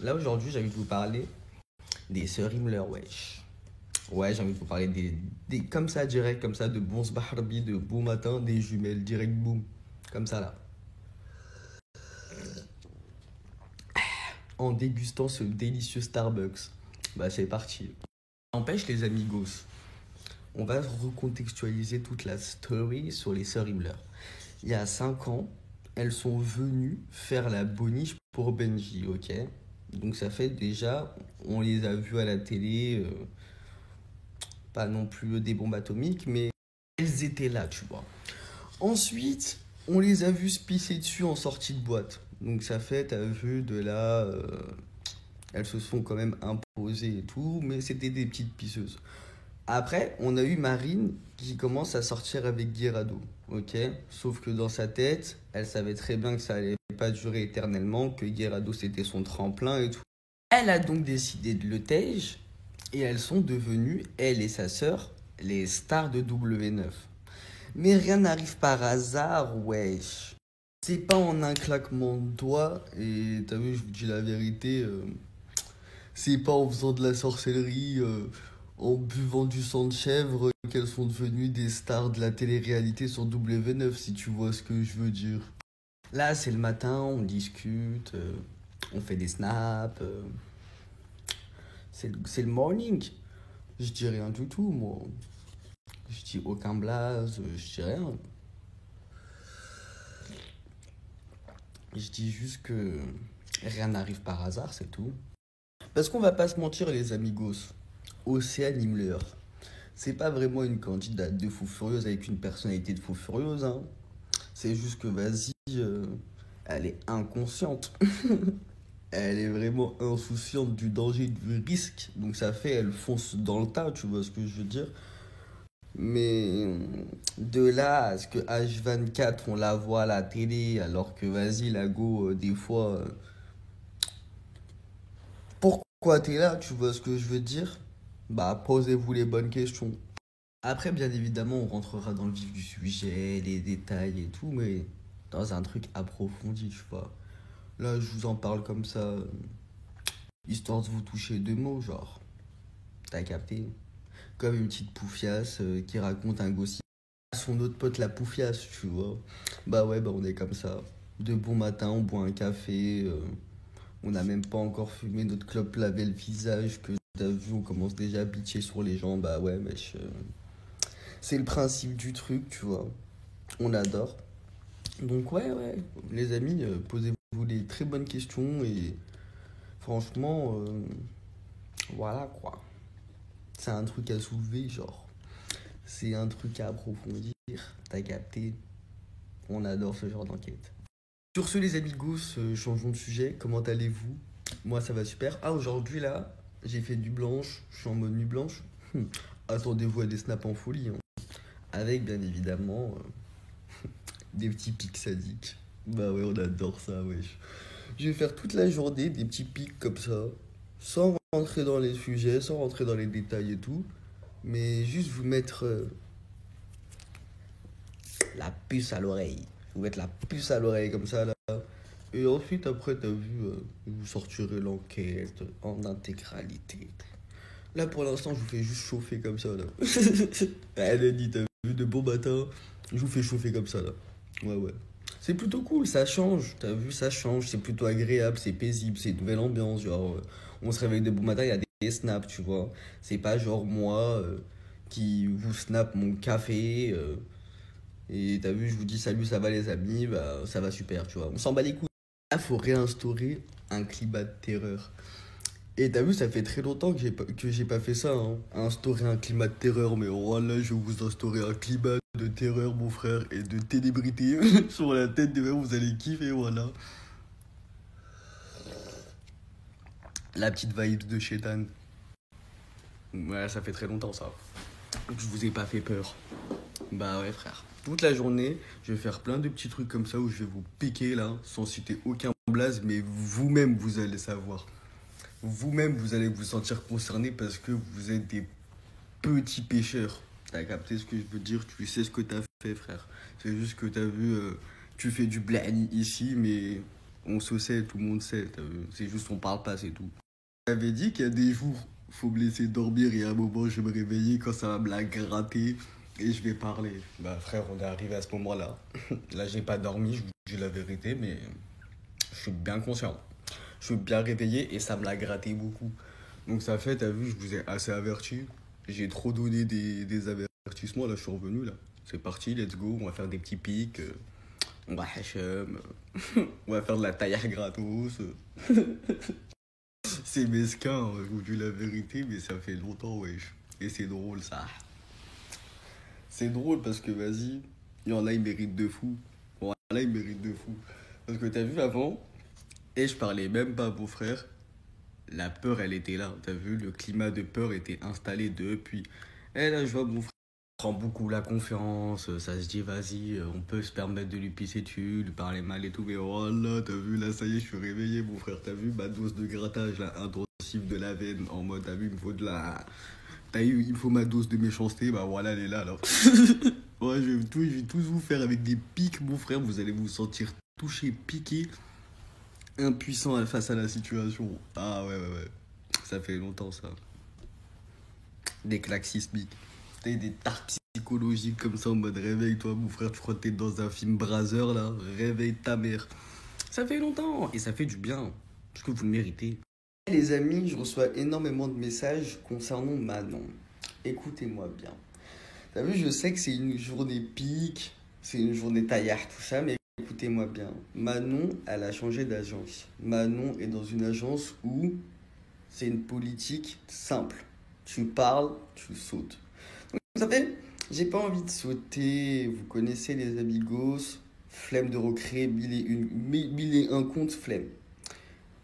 Là aujourd'hui, j'ai envie de vous parler des sœurs Himmler, wesh. Ouais, j'ai envie de vous parler comme ça, direct, comme ça, de Bons Barbi, de Beau Matin, des jumelles, direct, boum. Comme ça, là. En dégustant ce délicieux Starbucks. Bah, c'est parti. N'empêche, les amigos, on va recontextualiser toute la story sur les sœurs Himmler. Il y a 5 ans, elles sont venues faire la boniche pour Benji, ok? Donc ça fait déjà, on les a vues à la télé, pas non plus des bombes atomiques, mais elles étaient là, tu vois. Ensuite, on les a vues se pisser dessus en sortie de boîte. Donc ça fait, t'as vu, de là, elles se sont quand même imposées et tout, mais c'était des petites pisseuses. Après, on a eu Marine qui commence à sortir avec Guirado, ok? Sauf que dans sa tête, elle savait très bien que ça allait pas durer éternellement, que Guirado c'était son tremplin et tout. Elle a donc décidé de le tège et elles sont devenues, elle et sa sœur, les stars de W9. Mais rien n'arrive par hasard, wesh. C'est pas en un claquement de doigts, et t'as vu, je vous dis la vérité, c'est pas en faisant de la sorcellerie, en buvant du sang de chèvre, qu'elles sont devenues des stars de la télé-réalité sur W9, si tu vois ce que je veux dire. Là, c'est le matin, on discute, on fait des snaps, c'est le morning. Je dis rien du tout, moi. Je dis aucun blaze, je dis rien. Je dis juste que rien n'arrive par hasard, c'est tout. Parce qu'on va pas se mentir, les amigos. Océane Himmler, c'est pas vraiment une candidate de fou furieuse avec une personnalité de fou furieuse, hein. C'est juste que, vas-y, elle est inconsciente. Elle est vraiment insouciante du danger, du risque. Donc ça fait, elle fonce dans le tas, tu vois ce que je veux dire. Mais de là à ce que H24 on la voit à la télé, alors que vas-y, la go, des fois, pourquoi t'es là, tu vois ce que je veux dire? Bah, posez-vous les bonnes questions. Après, bien évidemment, on rentrera dans le vif du sujet, les détails et tout, mais dans un truc approfondi, tu vois. Là, je vous en parle comme ça, histoire de vous toucher deux mots, genre. T'as capté? Comme une petite poufiasse qui raconte un gossip à son autre pote, la poufiasse, tu vois. Bah ouais, bah on est comme ça. De bon matin, on boit un café, on n'a même pas encore fumé notre clope laver le visage, que t'as vu, on commence déjà à bitcher sur les gens, bah ouais, mec. C'est le principe du truc, tu vois. On adore. Donc ouais, les amis, posez-vous des très bonnes questions et franchement, voilà quoi. C'est un truc à soulever, genre. C'est un truc à approfondir. T'as capté? On adore ce genre d'enquête. Sur ce, les amigos, changeons de sujet. Comment allez-vous? Moi, ça va super. Ah, aujourd'hui, là, j'ai fait du blanche. Je suis en mode nuit blanche. Attendez-vous à des snaps en folie, hein. Avec, bien évidemment, des petits pics sadiques. Bah ouais, on adore ça, wesh. Je vais faire toute la journée des petits pics comme ça, sans rentrer dans les sujets, sans rentrer dans les détails et tout, mais juste vous mettre la puce à l'oreille. Vous mettre la puce à l'oreille comme ça, là. Et ensuite, après, t'as vu, vous sortirez l'enquête en intégralité. Là, pour l'instant, je vous fais juste chauffer comme ça, là. Elle dit, t'as vu, de bon matin, je vous fais chauffer comme ça, là. Ouais. C'est plutôt cool, ça change, t'as vu, ça change, c'est plutôt agréable, c'est paisible, c'est une nouvelle ambiance, genre, on se réveille de bon matin, il y a des snaps, tu vois. C'est pas genre moi qui vous snap mon café, et t'as vu, je vous dis salut, ça va les amis, bah ça va super, tu vois. On s'en bat les couilles. Là, faut réinstaurer un climat de terreur. Et t'as vu, ça fait très longtemps que j'ai pas fait ça, hein. Instaurer un climat de terreur, mais voilà, je vais vous instaurer un climat de terreur, mon frère, et de ténébrité sur la tête de vous allez kiffer, voilà. La petite vibe de Chétan. Ouais, ça fait très longtemps ça. Je vous ai pas fait peur. Bah ouais, frère. Toute la journée, je vais faire plein de petits trucs comme ça où je vais vous piquer là, sans citer aucun blaze, mais vous-même vous allez savoir. Vous-même vous allez vous sentir concerné parce que vous êtes des petits pêcheurs. T'as capté ce que je veux dire? Tu sais ce que t'as fait, frère. C'est juste que t'as vu, tu fais du blani ici, mais On se sait, tout le monde sait, t'as vu. C'est juste on parle pas, c'est tout. J'avais dit qu'il y a des jours, faut me laisser dormir et à un moment, je vais me réveiller quand ça va me la gratter et je vais parler. Bah frère, on est arrivé à ce moment-là. Là, j'ai pas dormi, je vous dis la vérité, mais je suis bien conscient. Je suis bien réveillé et ça me l'a gratté beaucoup. Donc ça fait, t'as vu, je vous ai assez averti. J'ai trop donné des avertissements, là je suis revenu là. C'est parti, let's go, on va faire des petits pics, on va hachem, on va faire de la taillère gratos. C'est mesquin, hein, je vous dis la vérité, mais ça fait longtemps, wesh. Et c'est drôle ça. C'est drôle parce que vas-y, il y en a, ils méritent de fou. Bon, là, ils méritent de fou. Parce que t'as vu avant, et je parlais même pas à beau frère. La peur, elle était là. T'as vu, le climat de peur était installé depuis. Et là, je vois mon frère prend beaucoup la confiance. Ça se dit, vas-y, on peut se permettre de lui pisser dessus, lui parler mal et tout. Mais voilà, t'as vu, là, ça y est, je suis réveillé, mon frère. T'as vu ma dose de grattage, là, intensif de la veine. En mode, t'as vu, il me faut de la. T'as eu, il me faut ma dose de méchanceté. Bah voilà, elle est là, alors. Ouais, je vais tous vous faire avec des pics, mon frère. Vous allez vous sentir touché, piqué, impuissant face à la situation. Ah ouais. Ça fait longtemps ça. Des claques sismiques. Des tartes psychologiques comme ça en mode réveille-toi mon frère, tu crois que t'es dans un film Brazzers là. Réveille ta mère. Ça fait longtemps et ça fait du bien. Parce que vous le méritez. Les amis, je reçois énormément de messages concernant Manon. Écoutez-moi bien. T'as vu, je sais que c'est une journée pique, c'est une journée taillard, tout ça, mais écoutez-moi bien. Manon, elle a changé d'agence. Manon est dans une agence où c'est une politique simple. Tu parles, tu sautes. Donc, vous savez, j'ai pas envie de sauter. Vous connaissez les amigos. Flemme de recréer mille et un comptes, flemme.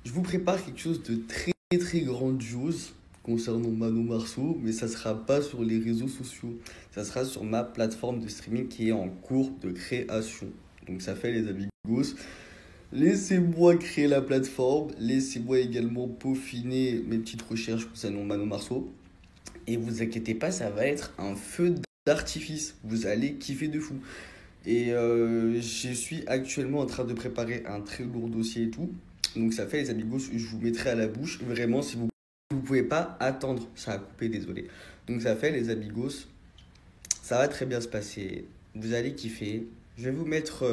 Je vous prépare quelque chose de très très grandiose concernant Manon Marceau, mais ça sera pas sur les réseaux sociaux. Ça sera sur ma plateforme de streaming qui est en cours de création. Donc ça fait les amigos. Laissez-moi créer la plateforme, laissez-moi également peaufiner mes petites recherches concernant Manon Marceau. Et vous inquiétez pas, ça va être un feu d'artifice. Vous allez kiffer de fou. Et je suis actuellement en train de préparer un très lourd dossier et tout. Donc ça fait les amigos, je vous mettrai à la bouche. Vraiment, si vous pouvez pas attendre, ça a coupé, désolé. Donc ça fait les amigos, ça va très bien se passer. Vous allez kiffer. Je vais vous mettre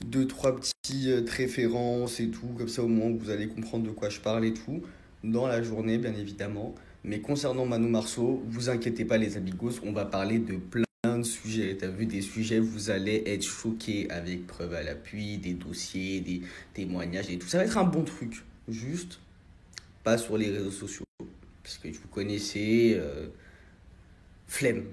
deux, trois petites références et tout. Comme ça au moins vous allez comprendre de quoi je parle et tout. Dans la journée, bien évidemment. Mais concernant Manon Marceau, vous inquiétez pas les amigos, on va parler de plein de sujets. T'as vu des sujets, vous allez être choqués avec preuve à l'appui, des dossiers, des témoignages et tout. Ça va être un bon truc. Juste pas sur les réseaux sociaux. Parce que vous connaissez, flemme.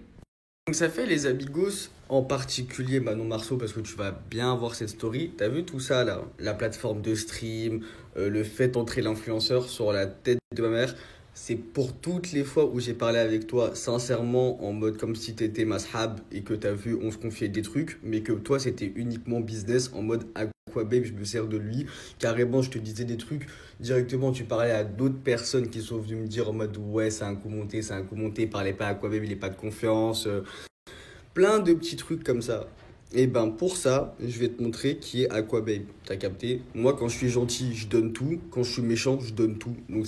Donc ça fait les amigos, en particulier Manon Marceau, parce que tu vas bien voir cette story. T'as vu tout ça là, la plateforme de stream, le fait d'entrer l'influenceur sur la tête de ma mère. C'est pour toutes les fois où j'ai parlé avec toi, sincèrement, en mode comme si t'étais ma sahab et que t'as vu, on se confiait des trucs, mais que toi c'était uniquement business, en mode Aquababe, je me sers de lui. Carrément, je te disais des trucs, directement tu parlais à d'autres personnes qui sont venues me dire en mode ouais, c'est un coup monté, parlais pas à Aquababe, il est pas de confiance. Plein de petits trucs comme ça. Et ben pour ça, je vais te montrer qui est Aquababe. T'as capté? Moi, quand je suis gentil, je donne tout. Quand je suis méchant, je donne tout. Donc